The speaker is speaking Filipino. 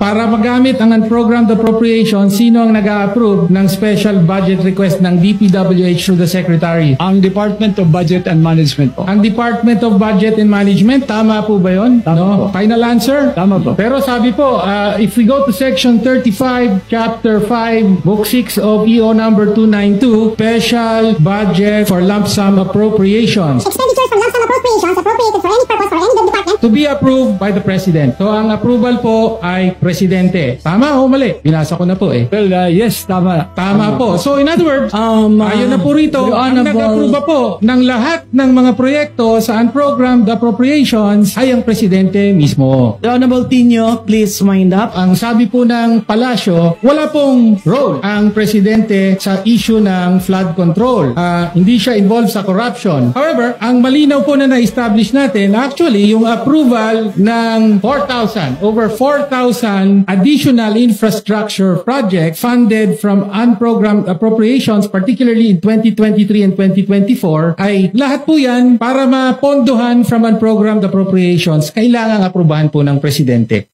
para magamit ang unprogrammed appropriation, sino ang nag-a-approve ng special budget request ng DPWH through the Secretary? Ang Department of Budget and Management po. Ang Department of Budget and Management, tama po ba yun? Tama po. Final answer? Tama po. Pero sabi po, if we go to section 35, chapter 5, book 6 of EO number 292, special budget for lump sum appropriations. Expenditures from lump sum appropriations appropriated for any purpose for any department. To be approved by the President. So, ang approval po ay Presidente. Tama o mali? Binasa ko na po eh. Well, yes, tama. Tama po. So, in other words, ayon na po rito, ang nag-approve po ng lahat ng mga proyekto sa unprogrammed appropriations ay ang Presidente mismo. The Honorable Tino, please wind up. Ang sabi po ng Palasyo, wala pong role ang Presidente sa issue ng flood control. Hindi siya involved sa corruption. However, ang malinaw po na na-establish natin, actually, yung approval ng over 4,000 additional infrastructure projects funded from unprogrammed appropriations, particularly in 2023 and 2024, ay lahat po yan para mapondohan from unprogrammed appropriations, kailangang aprubahan po ng Presidente.